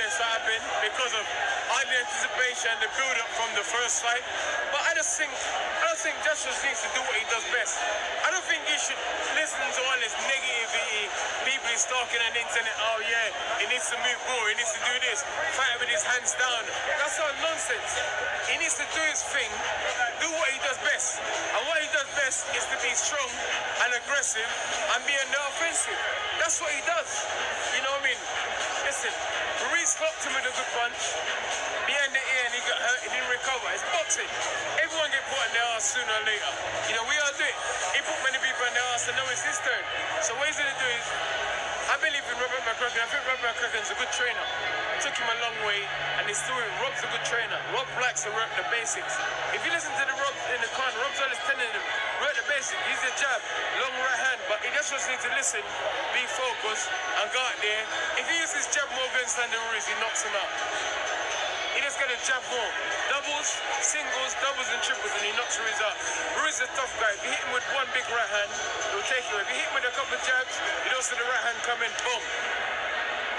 experience that happened because of all the anticipation and the build-up from the first fight. But I don't think Joshua needs to do what he does best. I don't think he should listen to all this negativity, people he's talking on the internet. Oh yeah, he needs to move more, he needs to do this, fight with his hands down. That's all nonsense. He needs to do his thing, do what he does best. And what he does best is to be strong and aggressive and be on the offensive. That's what he does. You know what I mean? Listen, Ruiz clocked him with a good punch. Behind the ear and he got hurt, he didn't recover. It's boxing. Everyone get put in their ass sooner or later. You know, we all do it. He put many people in their ass and now it's his turn. So what he's going to do is, I believe in Rob McCracken. I think Rob McCracken's a good trainer. Took him a long way and he's still Rob's a good trainer. Rob likes to work the basics. If you listen to the Rob in the corner, Rob's always telling him, work the basics. He's a jab, long right hand, but he just needs to listen, be focused and go out there. If he uses jab more against Andy Ruiz, he knocks him out. He just got to jab more. Doubles, singles, doubles and triples and he knocks Ruiz out. Ruiz is a tough guy. If you hit him with one big right hand, he'll take you. If you hit him with a couple of jabs, you don't see the right hand come in, boom.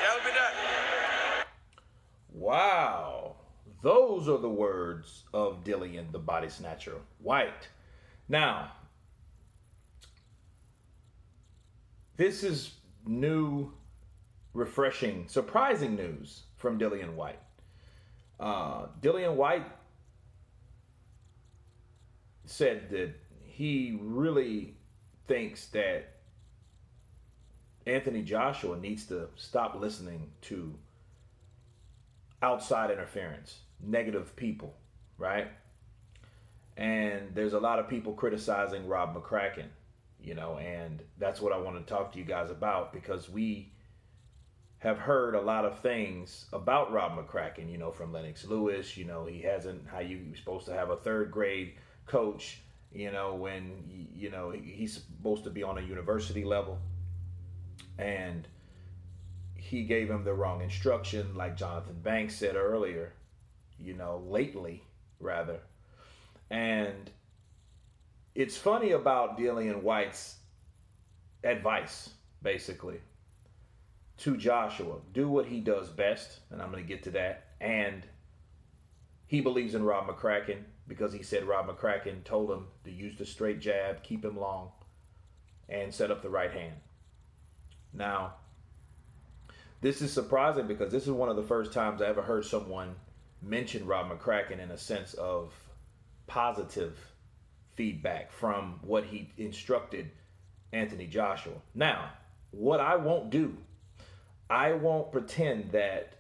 That'll be that. Wow. Those are the words of Dillian, the body snatcher, Whyte. Now, this is new, refreshing, surprising news from Dillian Whyte. Dillian Whyte said that he really thinks that Anthony Joshua needs to stop listening to outside interference, negative people, right? And there's a lot of people criticizing Rob McCracken, you know, and that's what I want to talk to you guys about because we have heard a lot of things about Rob McCracken, you know, from Lennox Lewis, you know, he hasn't, how you're supposed to have a third grade coach, you know, when, you know, he's supposed to be on a university level. And he gave him the wrong instruction, like Jonathan Banks said earlier, you know, lately, rather. And it's funny about Dillian Whyte's advice, basically, to Joshua. Do what he does best, and I'm going to get to that. And he believes in Rob McCracken because he said Rob McCracken told him to use the straight jab, keep him long, and set up the right hand. Now, this is surprising because this is one of the first times I ever heard someone mention Rob McCracken in a sense of positive feedback from what he instructed Anthony Joshua. Now, what I won't do, I won't pretend that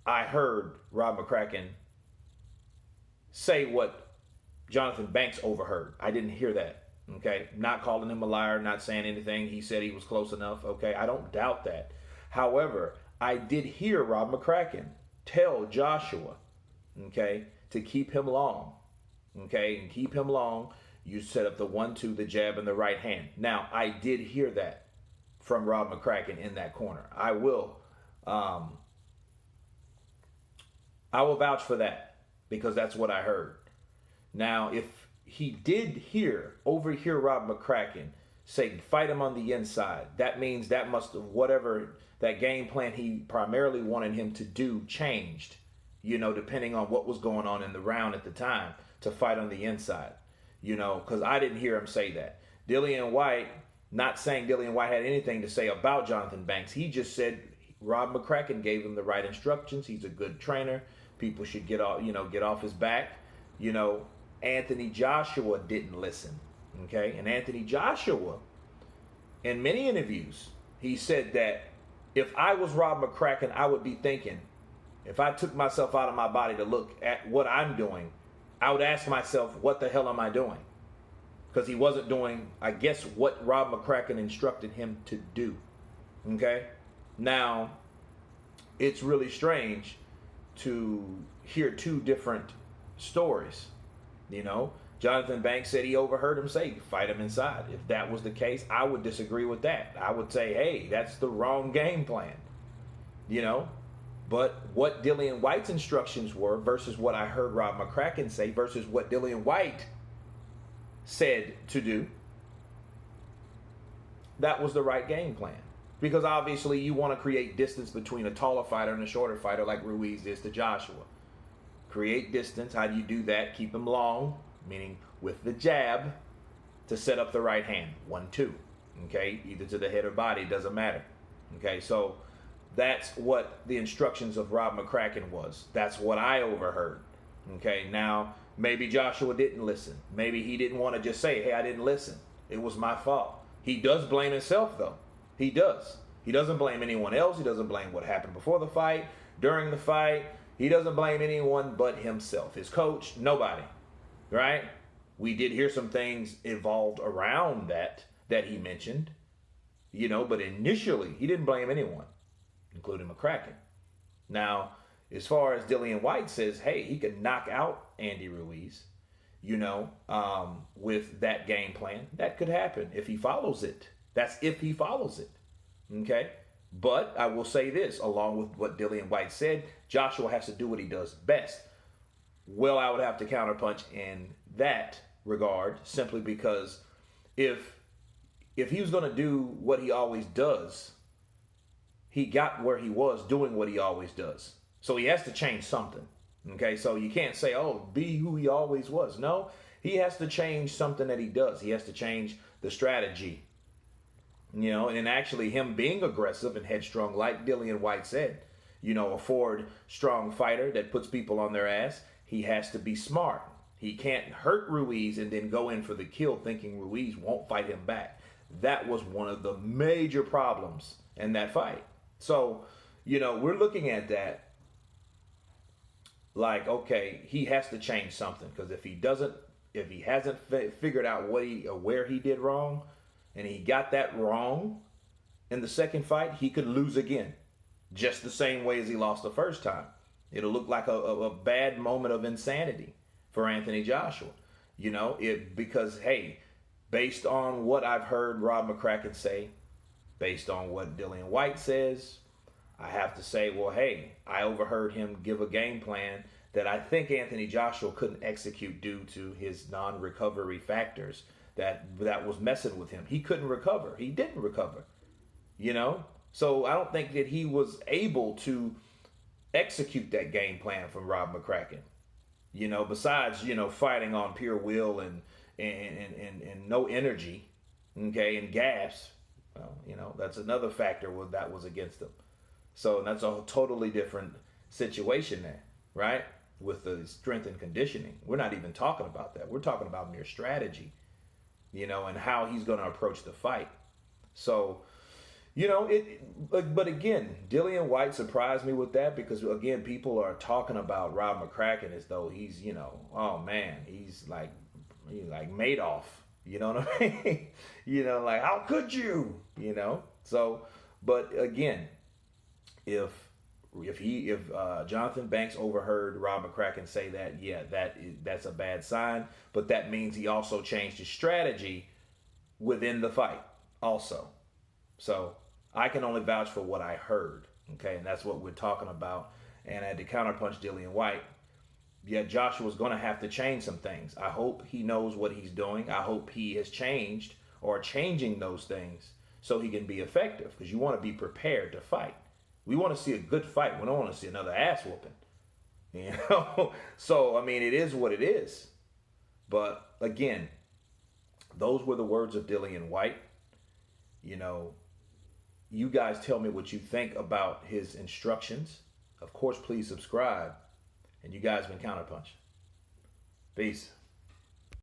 I heard Rob McCracken say what Jonathan Banks overheard. I didn't hear that. Okay, not calling him a liar, not saying anything. He said he was close enough. Okay, I don't doubt that. However, I did hear Rob McCracken tell Joshua, okay, to keep him long. Okay, and keep him long. You set up the 1-2, the jab, and the right hand. Now, I did hear that from Rob McCracken in that corner. I will vouch for that because that's what I heard. Now, if he did overhear Rob McCracken say, fight him on the inside, that means that must have, whatever that game plan he primarily wanted him to do changed, you know, depending on what was going on in the round at the time to fight on the inside, you know, because I didn't hear him say that. Dillian Whyte, not saying Dillian Whyte had anything to say about Jonathan Banks. He just said Rob McCracken gave him the right instructions. He's a good trainer. People should get off his back, you know. Anthony Joshua didn't listen, okay? And Anthony Joshua, in many interviews, he said that if I was Rob McCracken, I would be thinking, if I took myself out of my body to look at what I'm doing, I would ask myself, what the hell am I doing? Because he wasn't doing, I guess, what Rob McCracken instructed him to do, okay? Now, it's really strange to hear two different stories. You know, Jonathan Banks said he overheard him say, fight him inside. If that was the case, I would disagree with that. I would say, hey, that's the wrong game plan. You know, but what Dillian Whyte's instructions were versus what I heard Rob McCracken say versus what Dillian Whyte said to do, that was the right game plan. Because obviously you want to create distance between a taller fighter and a shorter fighter like Ruiz is to Joshua. Create distance. How do you do that? Keep him long, meaning with the jab, to set up the right hand. 1-2. Okay? Either to the head or body, doesn't matter. Okay? So that's what the instructions of Rob McCracken was. That's what I overheard. Okay? Now, maybe Joshua didn't listen. Maybe he didn't want to just say, hey, I didn't listen. It was my fault. He does blame himself, though. He does. He doesn't blame anyone else. He doesn't blame what happened before the fight, during the fight. He doesn't blame anyone but himself. His coach, nobody. Right? We did hear some things evolved around that he mentioned. You know, but initially, he didn't blame anyone, including McCracken. Now, as far as Dillian Whyte says, hey, he could knock out Andy Ruiz, you know, with that game plan. That could happen if he follows it. That's if he follows it. Okay? But I will say this, along with what Dillian Whyte said, Joshua has to do what he does best. Well, I would have to counterpunch in that regard, simply because if he was going to do what he always does, he got where he was doing what he always does. So he has to change something. Okay, so you can't say, oh, be who he always was. No, he has to change something that he does. He has to change the strategy. You know, and actually him being aggressive and headstrong, like Dillian Whyte said, you know, a forward, strong fighter that puts people on their ass, he has to be smart. He can't hurt Ruiz and then go in for the kill thinking Ruiz won't fight him back. That was one of the major problems in that fight. So, you know, we're looking at that like, okay, he has to change something, because if he hasn't figured out where he did wrong, and he got that wrong in the second fight, he could lose again, just the same way as he lost the first time. It'll look like a bad moment of insanity for Anthony Joshua, you know, because, hey, based on what I've heard Rob McCracken say, based on what Dillian Whyte says, I have to say, well, hey, I overheard him give a game plan that I think Anthony Joshua couldn't execute due to his non-recovery factors that was messing with him. He couldn't recover. He didn't recover, you know? So I don't think that he was able to execute that game plan from Rob McCracken, you know, besides, you know, fighting on pure will and no energy, okay, and gas. Well, you know, that's another factor that was against him. So that's a totally different situation there, right? With the strength and conditioning. We're not even talking about that. We're talking about mere strategy, you know, and how he's going to approach the fight. So, you know, but again, Dillian Whyte surprised me with that, because, again, people are talking about Rob McCracken as though he's, you know, oh, man, he's like Madoff. You know what I mean? You know, like, how could you? You know? So, but again, if Jonathan Banks overheard Rob McCracken say that, yeah, that's a bad sign. But that means he also changed his strategy within the fight also. So I can only vouch for what I heard. Okay, and that's what we're talking about. And I had to counterpunch Dillian Whyte. Yeah, Joshua's going to have to change some things. I hope he knows what he's doing. I hope he has changed or changing those things so he can be effective, because you want to be prepared to fight. We want to see a good fight. We don't want to see another ass whooping. You know? So, I mean, it is what it is. But, again, those were the words of Dillian Whyte. You know, you guys tell me what you think about his instructions. Of course, please subscribe. And you guys been Counterpunch. Peace.